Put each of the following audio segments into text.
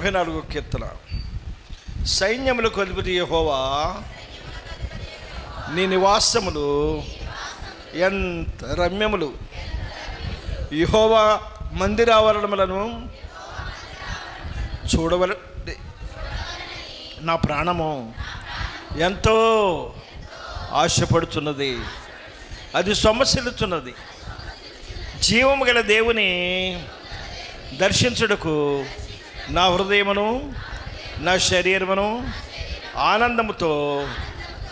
44వ కీర్తన. సైన్యములకు అధిపతి యెహోవా, నీ నివాసములు ఎంత రమ్యములు. యెహోవా మందిరావరణములను చూడవలె నా ప్రాణము ఎంతో ఆశపడుతున్నది, అది సొమ్మసిల్లుతున్నది. జీవము గల దేవుని దర్శించుటకు నా హృదయమును నా శరీరమును ఆనందముతో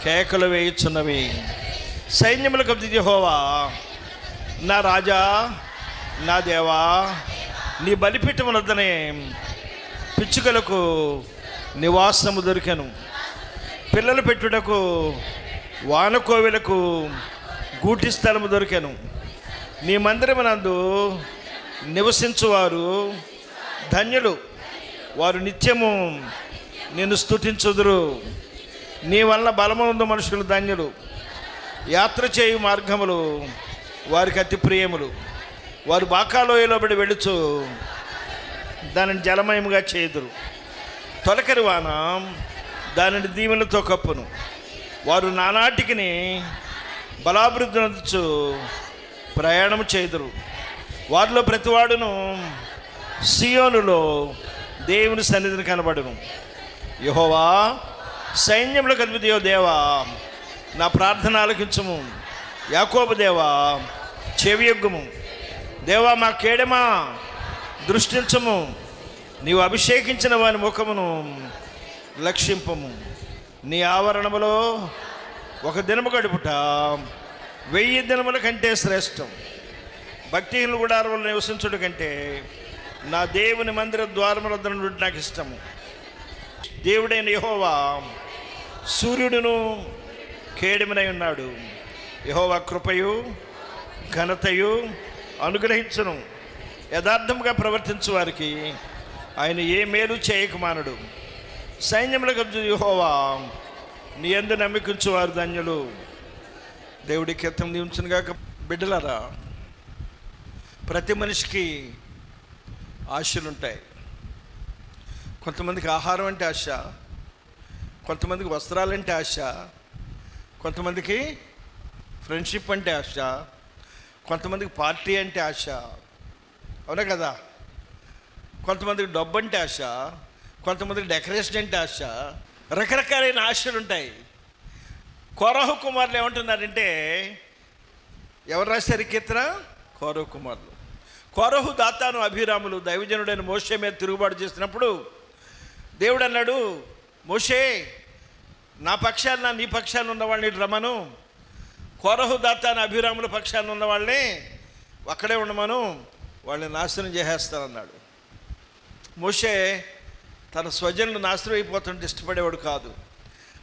కేకలు వేయుచున్నవి. సైన్యములకు అధిపతి యెహోవా, నా రాజా, నా దేవా, నీ బలిపీఠమునొద్దనే పిచ్చుకలకు నివాసము దొరికెను. పిల్లలు పెట్టుటకు వానకోవిలకు గూటి స్థలము దొరికెను. నీ మందిరమునందు నివసించువారు ధన్యులు, వారు నిత్యము నిన్ను స్తుతించుదురు. నీ వలన బలముందు మనుషులు ధన్యులు, యాత్ర చేయు మార్గములు వారికి అతి ప్రియములు. వారు బాకాలోయలో బడి వెళుచు దానిని జలమయముగా చేయుదురు. తొలకరి వాన దానిని దీవెనలతో కప్పును. వారు నానాటికిని బలాభివృద్ధి నందుచు ప్రయాణము చేయుదురు. వారిలో ప్రతివాడును సియోనులో దేవుని సన్నిధిని కనబడును. యెహోవా సైన్యములకు అధిపతి దేవా, నా ప్రార్థన ఆలకించుము. యాకోబు దేవా, చెవియొగ్గుము. దేవా, మా కేడమా, దృష్టించుము. నీవు అభిషేకించిన వాని ముఖమును లక్షింపము. నీ ఆవరణములో ఒక దినము గడుపుట 1000 దినముల కంటే శ్రేష్టం. భక్తిహీనులు గుడారములో నివసించుట కంటే నా దేవుని మందిర ద్వారముల వద్ద నుండి నాకు ఇష్టము. దేవుడైన యెహోవా సూర్యుడును కేడెమునై ఉన్నాడు. యెహోవా కృపయు ఘనతయు అనుగ్రహించును. యథార్థముగా ప్రవర్తించు వారికి ఆయన ఏ మేలు చేయకమానడు. సైన్యములకు అధిపతి యెహోవా, నీ యందు నమ్మికుంచు వారు ధన్యులు. దేవుడి కీర్తన దీవించునుగాక. బిడ్డలారా, ప్రతి మనిషికి ఆశలు ఉంటాయి. కొంతమందికి ఆహారం అంటే ఆశ, కొంతమందికి వస్త్రాలంటే ఆశ, కొంతమందికి ఫ్రెండ్షిప్ అంటే ఆశ, కొంతమందికి పార్టీ అంటే ఆశ, అవునా కదా? కొంతమందికి డబ్బు అంటే ఆశ, కొంతమందికి డెకరేషన్ అంటే ఆశ. రకరకాలైన ఆశలు ఉంటాయి. కోరహు కుమారులు ఏమంటున్నారంటే, ఎవరు రాశారు కీర్తన? కోరహు కుమారులు. కోరహు, దాతాను, అభిరాములు దైవజనుడైన మోషే మీద తిరుగుబాటు చేసినప్పుడు దేవుడు అన్నాడు, మోషే, నా పక్షాన నీ పక్షాన ఉన్న వాళ్ళని రమ్మను, కోరహు, దాతాను, అభిరాముల పక్షాన ఉన్న వాళ్ళని అక్కడే ఉండమను, వాళ్ళని నాశనం చేసేస్తానన్నాడు. మోషే తన స్వజనులు నాశనం అయిపోతుంటే ఇష్టపడేవాడు కాదు.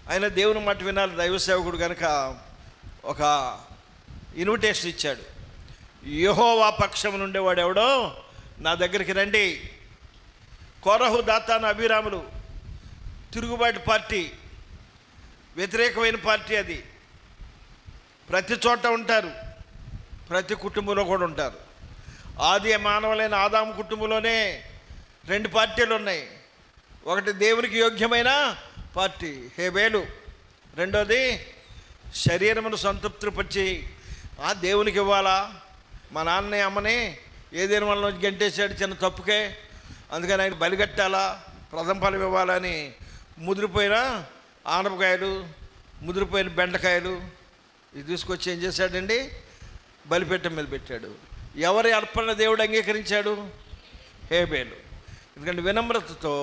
ఆయన దేవుని మాట వినాలి, దైవ సేవకుడు కనుక ఒక ఇన్విటేషన్ ఇచ్చాడు. యెహోవా పక్షం నుండేవాడు ఎవడో నా దగ్గరికి రండి. కోరహు, దాతాను, అభిరాములు తిరుగుబాటు పార్టీ, వ్యతిరేకమైన పార్టీ. అది ప్రతి చోట ఉంటారు, ప్రతి కుటుంబంలో కూడా ఉంటారు. ఆది మానవులైన ఆదాము కుటుంబంలోనే 2 పార్టీలు ఉన్నాయి. ఒకటి దేవునికి యోగ్యమైన పార్టీ హేబేలు, రెండోది శరీరమును సంతృప్తిపరిచి ఆ దేవునికి ఇవ్వాలా, మా నాన్నని అమ్మని ఏదేని వల్ల గంటేశాడు చిన్న తప్పుకే, అందుకని ఆయన బలిగట్టాలా, ప్రథమ ఫలం ఇవ్వాలని ముదిరిపోయిన ఆనపకాయలు, ముదిరిపోయిన బెండకాయలు ఇది తీసుకొచ్చి ఏం చేశాడండి? బలిపీఠం మీద పెట్టాడు. ఎవరి అర్పణ దేవుడు అంగీకరించాడు? హేబేలు. ఎందుకంటే వినమ్రతతో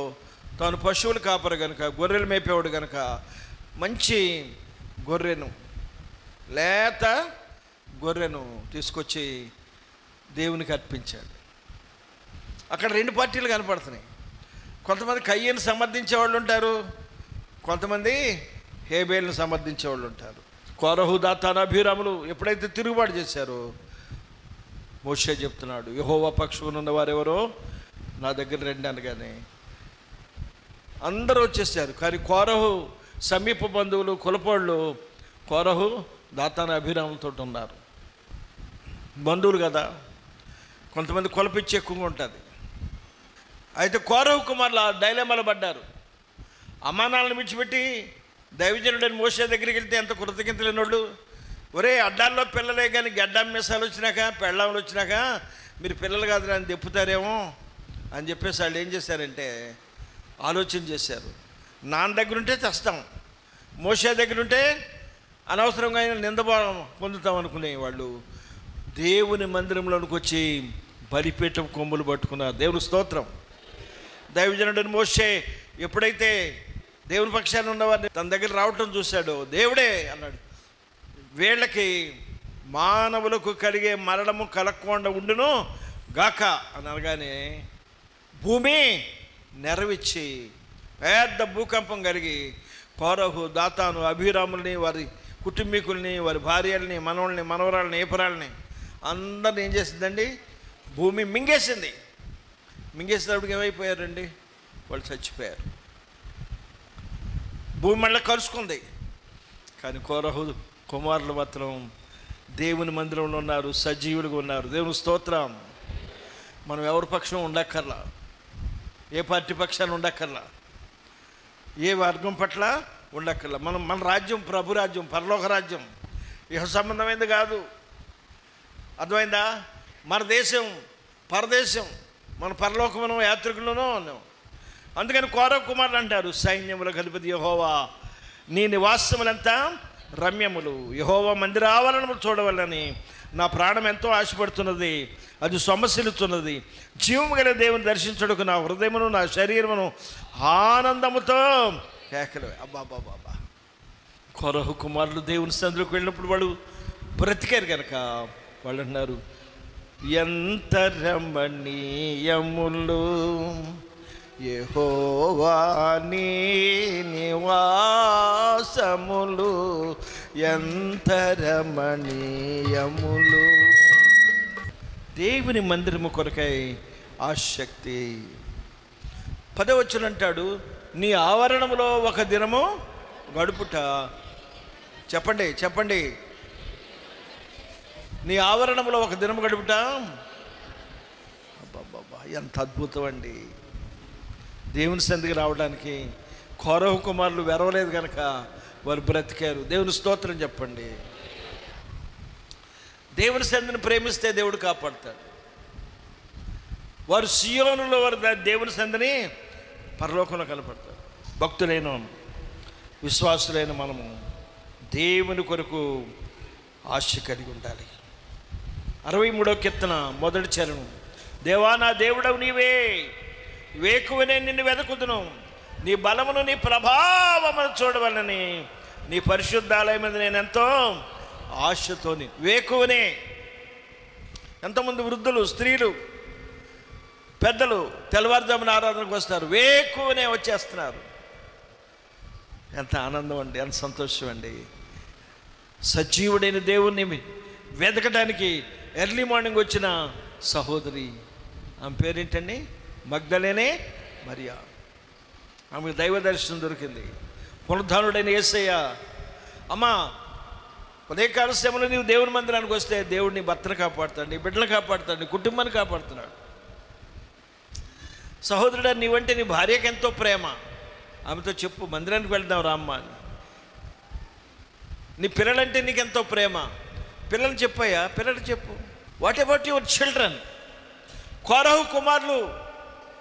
తాను పశువులు కాపరు కనుక, గొర్రెలు మేపేవాడు కనుక మంచి గొర్రెను, లేత గొర్రెను తీసుకొచ్చి దేవునికి అర్పించాడు. అక్కడ 2 పార్టీలు కనపడుతున్నాయి. కొంతమంది కయ్యను సమర్థించే వాళ్ళు ఉంటారు, కొంతమంది హేబేలును సమర్థించే వాళ్ళు ఉంటారు. కోరహు, దాతాను, అభిరాములు ఎప్పుడైతే తిరుగుబాటు చేశారో మోషే చెప్తున్నాడు, యెహోవా పక్షమున ఉన్న వారెవరో నా దగ్గర రండి అనగానే అందరూ వచ్చేసారు. కానీ కోరహు సమీప బంధువులు, కులపోళ్ళు కోరహు, దాతాను, అభిరాములతో ఉన్నారు. బంధువులు కదా, కొంతమంది కులపిచ్చి ఎక్కువగా ఉంటుంది. అయితే కోరహు కుమారులు ఆ డైలమాలో పడ్డారు. అమ్మానాలను విడిచిపెట్టి దైవజనుడని మోషే దగ్గరికి వెళ్తే ఎంత కృతజ్ఞతలేనోళ్ళు, ఒరే అడ్డాల్లో పిల్లలే కానీ గడ్డం మీసాలు వచ్చినాక పెళ్ళాములు వచ్చినాక మీరు పిల్లలు కాదు అని దెప్పుతారేమో అని చెప్పేసి వాళ్ళు ఏం చేశారంటే ఆలోచన చేశారు. నాన్న దగ్గర ఉంటే తెస్తాం, మోషే దగ్గర ఉంటే అనవసరంగా నింద పొందుతాం అనుకునే వాళ్ళు దేవుని మందిరంలోనికి వచ్చి బలిపీఠం కొమ్ములు పట్టుకున్నారు. దేవుని స్తోత్రం. దైవజనుడని మోషే ఎప్పుడైతే దేవుని పక్షాన్ని ఉన్నవారిని తన దగ్గర రావటం చూశాడో, దేవుడే అన్నాడు, వీళ్ళకి మానవులకు కలిగే మరణము కలగకుండా ఉండును గాక అని అనగానే భూమి నెరవిచ్చి పెద్ద భూకంపం కలిగి కోరహు, దాతాను, అభిరాముల్ని, వారి కుటుంబీకుల్ని, వారి భార్యల్ని, మనవల్ని, మనవరాళ్ళని, ఏపరాళ్ళని అందరిని ఏం చేసిందండి? భూమి మింగేసింది. మింగేసినప్పటికి ఏమైపోయారండి? వాళ్ళు చచ్చిపోయారు. భూమి మళ్ళీ కలుసుకుంది. కానీ కోరహు కుమారులు మాత్రం దేవుని మందిరంలో ఉన్నారు, సజీవులుగా ఉన్నారు. దేవుని స్తోత్రం. మనం ఎవరి పక్షం ఉండక్కర్లా, ఏ పార్టీ పక్షాన్ని ఉండక్కర్లా, ఏ వర్గం పట్ల ఉండక్కర్లా. మన రాజ్యం ప్రభు రాజ్యం, పరలోక రాజ్యం, ఇహ సంబంధమైనది కాదు. అర్థమైందా? మన దేశం పరదేశం, మన పరలోకమును యాత్రికులను ఉన్నాం. అందుకని కోరహు కుమారులు అంటారు, సైన్యములకు అధిపతి యెహోవా నీ నివాసములంతా రమ్యములు, యెహోవా మందిరావరణము చూడవలని నా ప్రాణం ఎంతో ఆశపడుతున్నది, అది సొమ్మసిల్లుతున్నది. జీవము గల దేవుని దర్శించుటకు నా హృదయమును నా శరీరమును ఆనందముతో కేకలు. అబ్బాబాబా. కోరహు కుమారులు దేవుని సన్నిధిలోకి వెళ్ళినప్పుడు వాళ్ళు బ్రతికారు కనుక వాళ్ళు అంటున్నారు, ఎంత రమణీయములు యెహోవా నీ నివాసములు, ఎంత రమణీయములు. దేవుని మందిరము కొరకై ఆసక్తి. 10వ వచనం అంటాడు, నీ ఆవరణములో ఒక దినము గడుపుట. చెప్పండి చెప్పండి, నీ ఆవరణములో ఒక దినము గడుపుట. అబ్బాబ్బా, ఎంత అద్భుతం అండి. దేవుని సన్నిధికి రావడానికి కోరహు కుమారులు వెరవలేదు కనుక వారు బ్రతికారు. దేవుని స్తోత్రం చెప్పండి. దేవుని సన్నిధిని ప్రేమిస్తే దేవుడు కాపాడుతాడు. వారు సియోనులో వారు దేవుని సన్నిధిని పరలోకంలో కనపడతారు. భక్తులైన విశ్వాసులైన మనము దేవుని కొరకు ఆశ కలిగి ఉండాలి. 63వ కీర్తన 1వ చరణం, దేవా నా దేవుడవు నీవే, వేకువనే నిన్ను వెదకుదును, నీ బలమును నీ ప్రభావమును చూడవలని నీ పరిశుద్ధాలయం మీద నేను ఎంతో ఆశతోని. వేకువనే. ఎంతమంది వృద్ధులు, స్త్రీలు, పెద్దలు తెల్లవారుజామున ఆరాధనకు వస్తారు, వేకువనే వచ్చేస్తున్నారు. ఎంత ఆనందం అండి, ఎంత సంతోషం అండి. సజీవుడైన దేవుణ్ణి వెతకడానికి ఎర్లీ మార్నింగ్ వచ్చిన సహోదరి, ఆమె పేరేంటండి? మగ్దలేనే మరియా. ఆమెకు దైవ దర్శనం దొరికింది. పునరుద్ధానుడైన యేసయ్య, అమ్మా ఉదయకాల సమయంలో నీవు దేవుని మందిరానికి వస్తే దేవుడు నీ భర్తను కాపాడుతాడు, నీ బిడ్డను కాపాడుతాడు, నీ కుటుంబాన్ని కాపాడుతున్నాడు. సహోదరుడా, నీవంటే నీ భార్యకి ఎంతో ప్రేమ, ఆమెతో చెప్పు మందిరానికి వెళ్దాం రామ్మ అని. నీ పిల్లలంటే నీకెంతో ప్రేమ, పిల్లలు చెప్పయ్యా, పిల్లలు చెప్పు. What about your children? Korah కుమారులు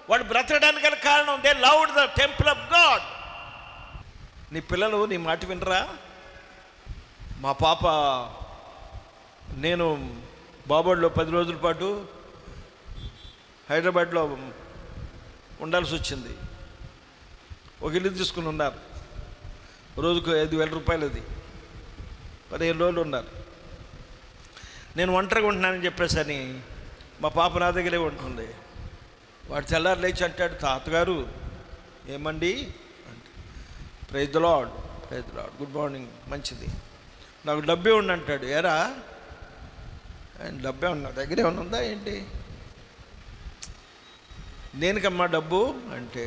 వాళ్ళు బ్రతకడానికి గల కారణం, they loved the temple of God. నీ పిల్లలు నీ మాట వినరా? మా పాప, నేను బాబోడ్లో 10 రోజుల పాటు హైదరాబాద్లో ఉండాల్సి వచ్చింది. ఒక ఇల్లు తీసుకుని ఉన్నారు, రోజుకు 5,000 రూపాయలు, అది 15 రోజులు ఉన్నారు. నేను ఒంటరిగా ఉంటున్నానని చెప్పేసని మా పాప నా దగ్గరే ఉంటుంది. వాడు తెల్లారు లేచి అంటాడు, తాతగారు ఏమండి అంటే, praise the lord, praise the lord, good morning, మంచిది, నాకు డబ్బే ఉండి అంటాడు. ఏరా డబ్బే ఉన్నా దగ్గరే ఉందా ఏంటి? దేనికమ్మా డబ్బు అంటే,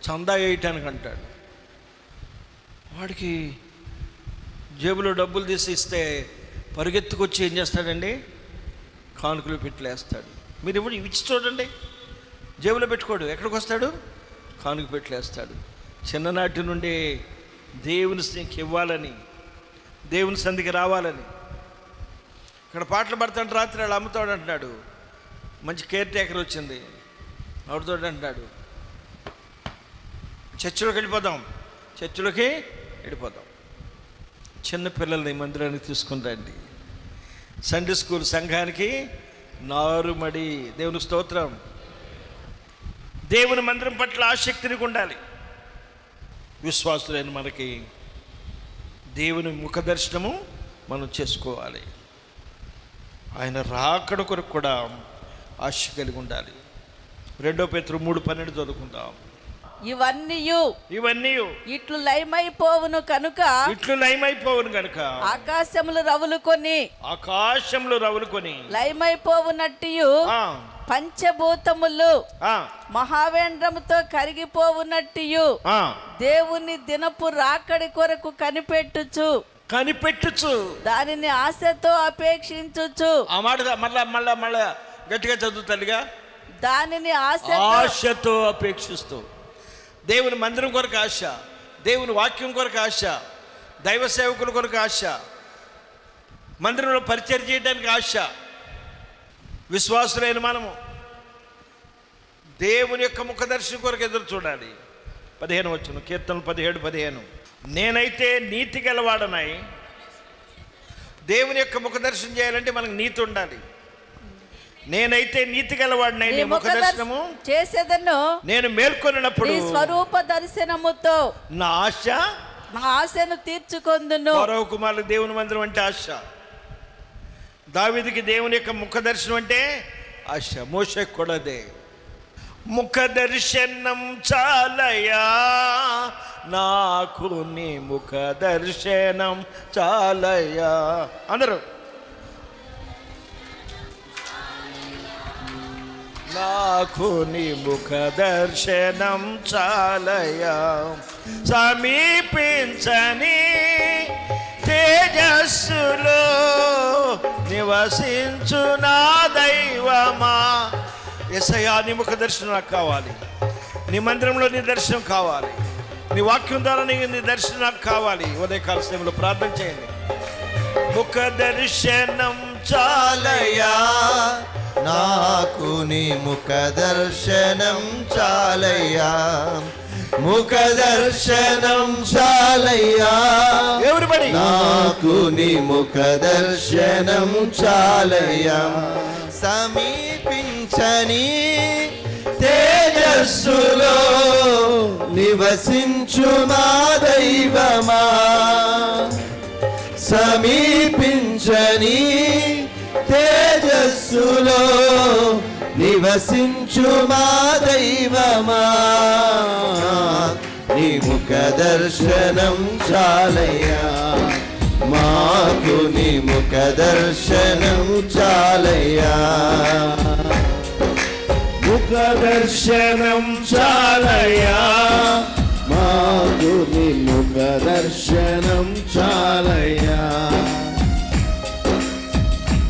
చందా వేయటానికి అంటాడు. వాడికి జేబులో డబ్బులు తీసి ఇస్తే పరిగెత్తుకొచ్చి ఏం చేస్తాడండి? కానుకలు పెట్టలేస్తాడు. మీరు ఇప్పుడు ఇచ్చి చూడండి, జేబులో పెట్టుకోడు. ఎక్కడికి వస్తాడు? కానుక పెట్టలేస్తాడు. చిన్ననాటి నుండి దేవుని స్నేహకి ఇవ్వాలని, దేవుని సంధికి రావాలని. ఇక్కడ పాటలు పడతాడు. రాత్రి వాళ్ళు అమ్ముతాడు అంటున్నాడు. మంచి కేర్ టేకర్ వచ్చింది, ఆవిడతో అంటున్నాడు, చర్చిలోకి వెళ్ళిపోదాం, చర్చిలోకి వెళ్ళిపోదాం. చిన్నపిల్లల్ని మందిరానికి తీసుకుని రండి. సండే స్కూల్ సంఘానికి నారుమడి. దేవుని స్తోత్రం. దేవుని మందిరం పట్ల ఆసక్తిని ఉండాలి. విశ్వాసులైన మనకి దేవుని ముఖ దర్శనము మనం చేసుకోవాలి. ఆయన రాకడ కొరకు కూడా ఆశ కలిగి ఉండాలి. 2 Pétero 3:12 చదువుకుందాం. ఇవన్నీ ఇట్లు లయమైపోవును కనుక ఆకాశములు రవులుకొని లయమైపోవునట్టు పంచభూతములు మహావేంద్రముతో కరిగిపోవునట్టు దేవుని దినపు రాకడి కొరకు కనిపెట్టుచు దానిని ఆశతో అపేక్షించుచు. ఆ మాట మళ్ళా గట్టిగా చదువుతాడుగా. దానిని ఆశతో అపేక్షిస్తూ, దేవుని మందిరం కొరకు ఆశ, దేవుని వాక్యం కొరకు ఆశ, దైవ సేవకుల కొరకు ఆశ, మందిరంలో పరిచయం చేయడానికి ఆశ. విశ్వాసులైన మనము దేవుని యొక్క ముఖదర్శనం కొరకు ఎదురు చూడాలి. 15 వచనం, కీర్తనలు 17:15. నేనైతే నీతి గలవాడనై. దేవుని యొక్క ముఖదర్శనం చేయాలంటే మనకు నీతి ఉండాలి. నేనైతే నీతి గలవాడినై, నీ ముఖ దర్శనము చేసేదను. నేను మేల్కొనినప్పుడు స్వరూప దర్శనముతో నా ఆశను తీర్చుకొందును. ఫరో కుమారులు దేవుని మందిరం అంటే ఆశ. దావీదుకి దేవుని యొక్క ముఖ దర్శనం అంటే ఆశ. మోషేకు కూడా అదే. ముఖ దర్శనం చాలయా నాకు, నీ ముఖ దర్శనం చాలయా. అందరూ నాకు నీ ముఖ దర్శనం చాలయా. సమీపించని తేజస్సులో నివసించు నా దైవమా. యేసయ్యా, నీ ముఖ దర్శనం నాకు కావాలి. నీ మందిరంలో నీ దర్శనం కావాలి. నీ వాక్యం ద్వారా నీ దర్శనం నాకు కావాలి. ఉదయకాల సమయంలో ప్రార్థన చేయండి. ముఖ దర్శనం చాలయా నాకు, నీ ముఖ దర్శనం చాలయ్యా. ముఖ దర్శనం చాలయ్యా. నాకు నీ ముఖ దర్శనం చాలయ్యా. సమీపించని తేజస్సులో నివసించు మా దైవమా. సమీపించని తేజస్సులో నివసించు మా దైవమా. నీ ముఖ దర్శనం చాలయ్యా. మాకు నీ ముఖ దర్శనం చాలయ్యా. ముఖ దర్శనం చాలయ్యా. మాకు నీ ముఖ దర్శనం చాలయ్యా.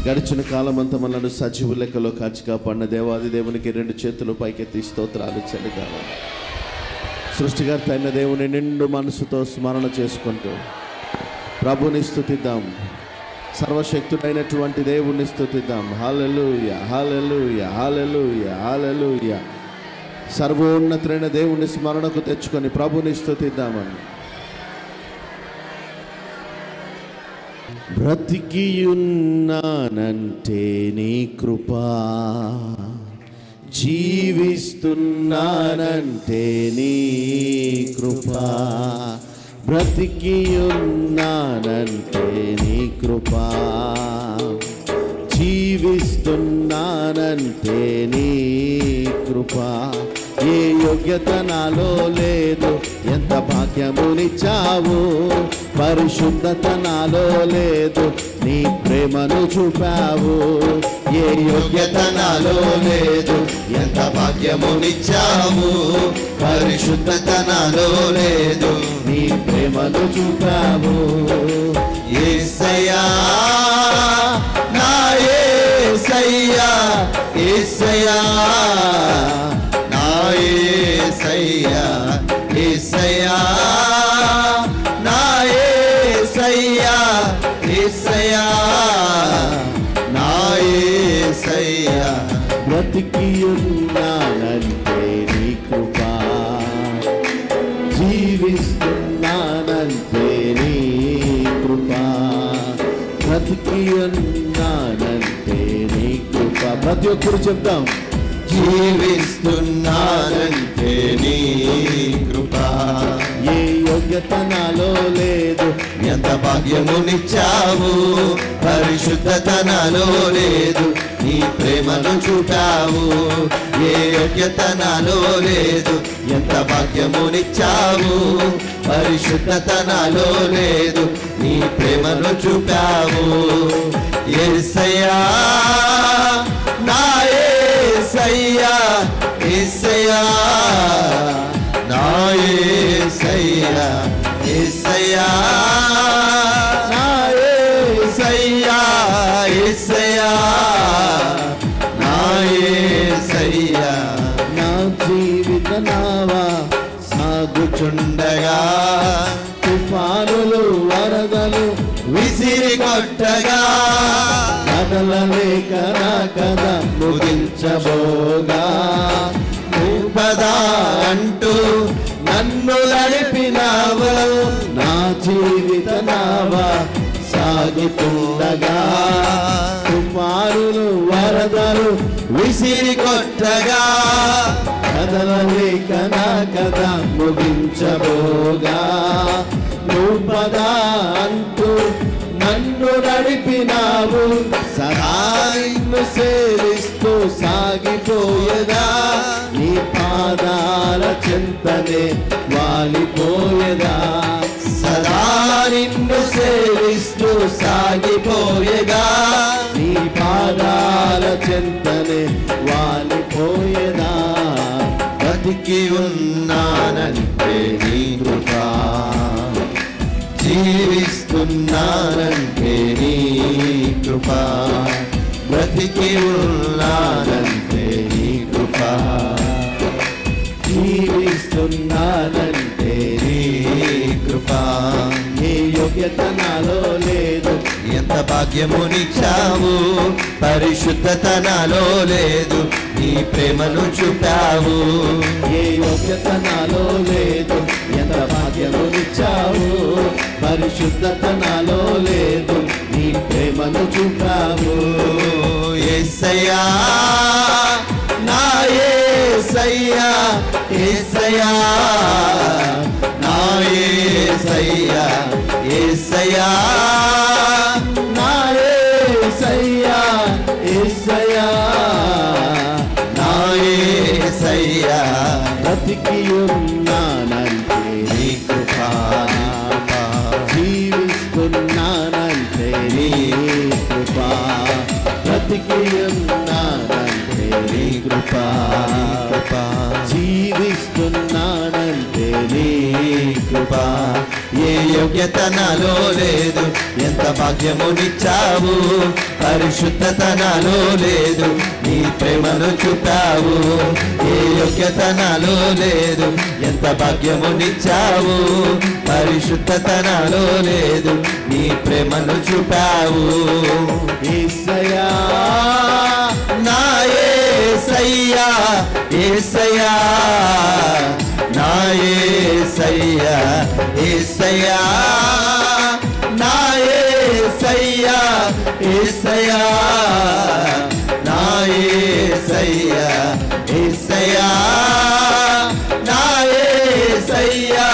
గడిచిన కాలం అంతా మనల్ని సజీవు లెక్కలో కాచి కాపాడిన దేవాది దేవునికి 2 చేతులు పైకెత్తి స్తోత్రాలు చెల్లిద్దాం. సృష్టికర్త అయిన దేవుని నిండు మనసుతో స్మరణ చేసుకుంటూ ప్రభుని స్తుతిద్దాం. సర్వశక్తుడైనటువంటి దేవుణ్ణి స్తుతిద్దాం. హల్లెలూయా, హల్లెలూయా, హల్లెలూయా, హల్లెలూయా. సర్వోన్నతుడైన దేవుని స్మరణకు తెచ్చుకొని ప్రభుని స్తుతిద్దామని. బ్రతికియున్నానంటే నీ కృపా, జీవిస్తున్నానంటే నీ కృపా. బ్రతికియున్నానంటే నీ కృపా, జీవిస్తున్నానంటే నీ కృపా. ఏ యోగ్యత నాలో లేదు, ఎంత భాగ్యమునిచ్చావు. పరిశుద్ధత నాలో లేదు, నీ ప్రేమను చూపావు. ఏ యోగ్యత నాలో లేదు, ఎంత భాగ్యమునిచ్చావు. పరిశుద్ధత నాలో లేదు, నీ ప్రేమను చూపావు. యేసయ్యా, నా యేసయ్యా, యేసయ్యా, యేసయ్యా యేసయ్యా నా యేసయ్యా యేసయ్యా నా యేసయ్యా బ్రతికి ఉన్నానంటే నీ కృప, జీవిస్తున్నానంటే నీ కృప, బ్రతికి ఉన్నానంటే నీ కృప. ప్రతి ఒక్కరు చెప్తాం, జీవిస్తున్నానంటే నీ కృప. ఏ యోగ్యత నాలో లేదు, ఎంత భాగ్యమునిచ్చావు, పరిశుద్ధత నాలో లేదు, నీ ప్రేమను చూపావు. ఏ యోగ్యత నాలో లేదు, ఎంత భాగ్యమునిచ్చావు, పరిశుద్ధత నాలో లేదు, నీ ప్రేమను చూపావు. యేసయ్యా నా యేసయ్యా యేసయ్యా నా యేసయ్యా యేసయ్యా నా యేసయ్యా యేసయ్యా నా యేసయ్యా నా జీవిత నావా సాగుచుండగా తుఫానులు వరదలు విసిరి కొట్టగా కదలలేక నా కథ ముగించబోగా, పదా అంటూ నన్ను నడిపినావు, నా జీవిత నావా సాగుతుండగా తుఫానులు వరదలు విసిరి కొట్టగా కదలలేక నా కథ ముగించబోగా, నువ్వు పదా అంటూ నన్ను నడిపినావు, సదా నిన్ను సేవిస్తూ సాగిపోయేదా, నీ పాదాల చెంతనే వాలిపోయేదా, సదా నిన్ను సేవిస్తూ సాగిపోయేగా, నీ పాదాల చెంతనే వాలిపోయేదా. బ్రతికి ఉన్నానంటే నీ కృప, జీవిస్తున్నానంటే నీ కృప, బ్రతికి ఉన్నానంటే నీ కృప, జీవిస్తున్నానంటే నీ కృప. నీ యోగ్యత నాలో లేదు, ఎంత భాగ్యమునిచ్చావు, పరిశుద్ధత నాలో లేదు, నీ ప్రేమను చూపావు. ఏ యోగ్యత నాలో లేదు, ఎంత భాగ్యమునిచ్చావు, పరిశుద్ధత నాలో లేదు, నీ ప్రేమను చూపావు. యేసయ్యా నా యేసయ్యా యేసయ్యా నా యేసయ్యా యేసయ్యా నా యేసయ్యా యేసయ్యా నా యేసయ్యా బ్రతికి ఉన్నానంటే నీ కృప, జీవిస్తున్నానంటే నీ కృప, బ్రతికి ఉన్నానంటే నీ కృప, జీవిస్తున్నానంటే నీ కృప. ఏ యోగ్యత నాలో లేదు, ఎంత భాగ్యమునిచ్చావు, పరిశుద్ధత నాలో లేదు, నీ ప్రేమను చూపావు. ఏ యోగ్యత నాలో లేదు, ఎంత భాగ్యమునిచ్చావు, పరిశుద్ధత నాలో లేదు, నీ ప్రేమను చూపావు. యేసయ్యా నా యేసయ్యా యేసయ్యా నా యేసయ్యా యేసయ్యా నా యేసయ్యా యేసయ్యా నా యేసయ్యా యేసయ్యా నా యేసయ్యా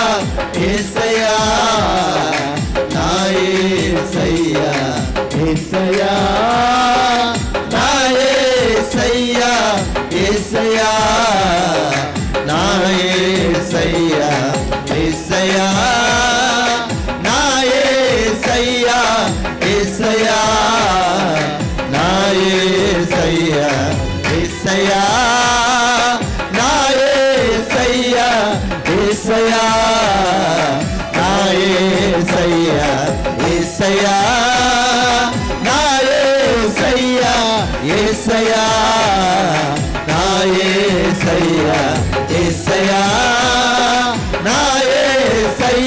యేసయ్యా నా యేసయ్యా యేసయ్యా నా యేసయ్యా యేసయ్యా నా యేసయ్యా యేసయ్యా నా యేసయ్యా యేసయ్యా నా యేసయ్యా యేసయ్యా నా యేసయ్యా యేసయ్యా నా యేసయ్యా యేసయ్యా నా యేసయ్యా యేసయ్యా నా యేసయ్యా యేసయ్యా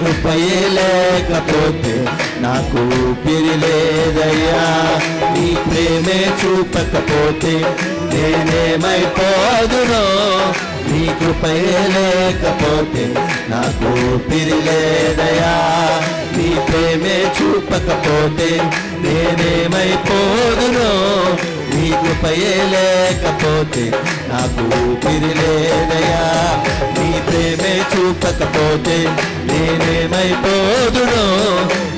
కృపయే లేకపోతే నాకు ఊపిరి లేదయ్యా. నీ ప్రేమే చూపకపోతే నేనేమైపోదునో. నీ కృపయే లేకపోతే నాకు ఊపిరి లేదయ్యా. నీ ప్రేమే చూపకపోతే నేనేమైపోదునో. నీ కృపయే లేకపోతే నాకు ఊపిరి లేదయ్యా. నీ ప్రేమే చూపకపోతే నేనేమైపోదునో.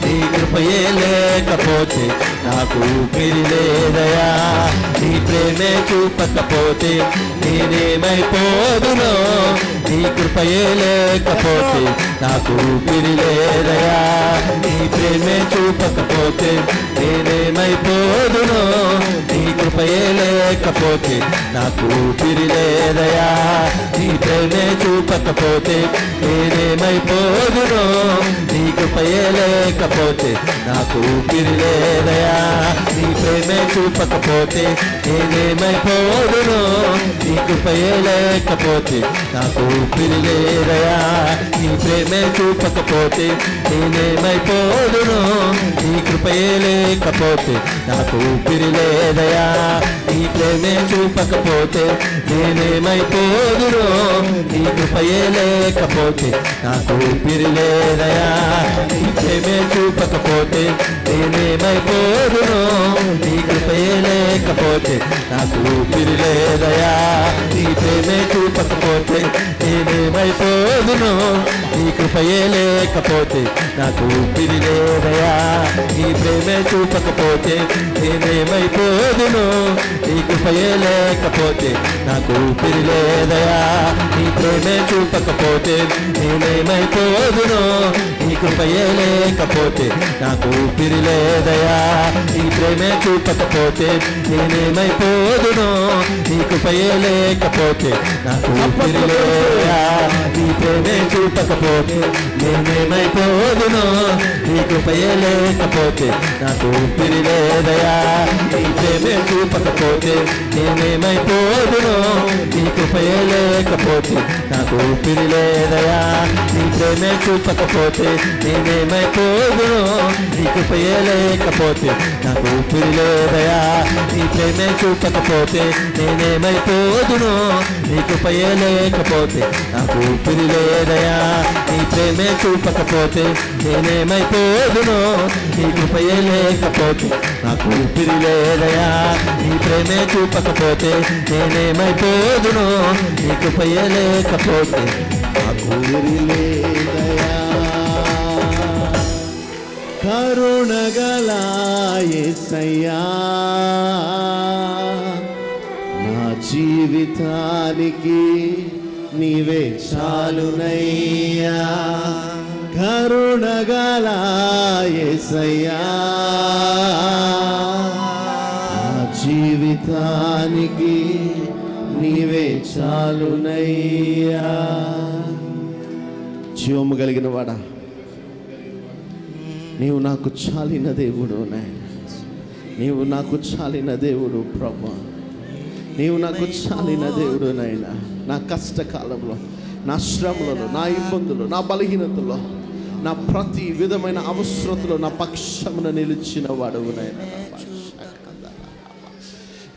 నీ కృపయే లేకపోతే నాకు ఊపిరి లేదయ్యా. నీ ప్రేమే చూపకపోతే నేనేమైపోదునో. నీ కృపయే లేకపోతే నాకు ఊపిరి లేదయ్యా. నీ ప్రేమే చూపకపోతే నేనేమైపోదునో. నీ కృపయే లేకపోతే నాకు ఊపిరి లేదయ్యా. నీ ప్రేమే చూపకపోతే నేనేమైపోదునో. నీ కృపయే లేకపోతే నాకు ఊపిరి లేదయ్యా. నీ ప్రేమే చూపకపోతే నేనేమైపోదునో. నీ కృపయే లేకపోతే నాకు ఊపిరి లేదయ్యా. నీ ప్రేమే చూపకపోతే నేనేమైపోదునో. నీ కృపయే లేకపోతే నాకు ఊపిరి లేదయ్యా. నీ ప్రేమే చూపకపోతే నేనేమైపోదునో. నీ కృపయే లేకపోతే నాకు ఊపిరి లేదయ్యా. నీ ప్రేమే చూపకపోతే నేనేమైపోదునో. నీ కృపయే లేకపోతే నాకు ఊపిరి లేదయ్యా. నీ ప్రేమే చూపకపోతే నేనేమైపోదునో. నీ కృపయే లేకపోతే నాకు ఊపిరి లేదయ్యా. నీ ప్రేమే చూపకపోతే నేనేమైపోదునో. నీ కృపయే లేకపోతే నాకు ఊపిరి లేదయ్యా. నీ ప్రేమే చూపకపోతే నేనేమైపోదునో. నీ కృపయే లేకపోతే నాకు ఊపిరి లేదయ్యా. నీ ప్రేమే చూపకపోతే నేనేమైపోదునో. నీ కృపయే లేకపోతే నాకు ఊపిరి లేదయ్యా. నీ ప్రేమే చూపకపోతే నేనేమైపోదునో. నీ కృపయే లేకపోతే నాకు ఊపిరి లేదయ్యా. నీ ప్రేమే చూపకపోతే నేనేమైపోదునో. నీ కృపయే లేకపోతే నాకు ఊపిరి లేదయ్యా. నీ ప్రేమే చూపకపోతే నేనేమైపోదునో. నీ కృపయే లేకపోతే నాకు ఊపిరి లేదయ్యా. నీ ప్రేమే చూపకపోతే నేనేమైపోదునో. నీ కృపయే లేకపోతే నాకు ఊపిరి లేదయ్యా. నీ ప్రేమే చూపకపోతే నేనేమైపోదునో. నీ కృపయే లేకపోతే నాకు ఊపిరి లేదయ్యా. నీ ప్రేమే చూపకపోతే నేనేమైపోదునో. నీ కృపయే లేకపోతే నాకు ఊపిరి లేదయ్యా. కరుణగల యేసయ్యా, నా జీవితానికి నీవే చాలునయ్యా. కరుణగల యేసయ్యా, నా జీవితానికి నీవే చాలునయ్యా. జీవము కలిగిన వాడా, నీవు నాకు చాలిన దేవుడు నాయన. నీవు నాకు చాలిన దేవుడు ప్రభా. నీవు నాకు చాలిన దేవుడు నాయన. నా కష్టకాలంలో, నా శ్రమలలో, నా ఇబ్బందులు, నా బలహీనతలో, నా ప్రతి విధమైన అవసరతలో నా పక్షమున నిలిచిన వాడువు నాయన.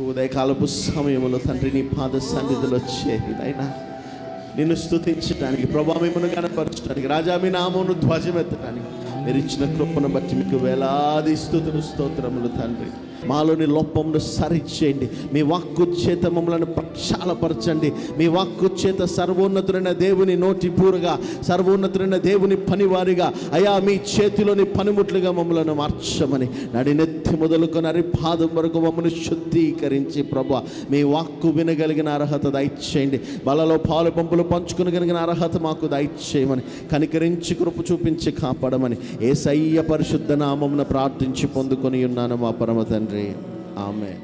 ఉదయకాలపు సమయంలో తండ్రి నీ పాద సన్నిధిలో చేరి నాయన నిన్ను స్తుతించడానికి, ప్రభా మిమ్మల్ని కనపరచడానికి, రాజా మీ నామమును ధ్వజమెత్తడానికి మీరు ఇచ్చిన కృపను బట్టి మీకు వేలాది స్తుతులు స్తోత్రములు తండ్రి. మాలోని లోపమును సరిచేయండి. మీ వాక్కు చేత మమ్మల్ని ప్రక్షాళపరచండి. మీ వాక్కు చేత సర్వోన్నతుడైన దేవుని నోటి పూరుగా, సర్వోన్నతుడైన దేవుని పనివారిగా, అయా మీ చేతిలోని పనిముట్లుగా మమ్మల్ని మార్చమని నడినెత్తి మొదలుకొని అరిపాదం వరకు మమ్మల్ని శుద్ధీకరించి ప్రభా మీ వాక్కు వినగలిగిన అర్హత దయచేయండి. బలలో పాలు పంపులు పంచుకునగలిగిన అర్హత మాకు దయచేయమని, కనికరించి కృప చూపించి కాపాడమని యేసయ్య పరిశుద్ధ నామమున ప్రార్థించి పొందుకొని ఉన్నాను మా పరమ తండ్రి. ఆమేన్.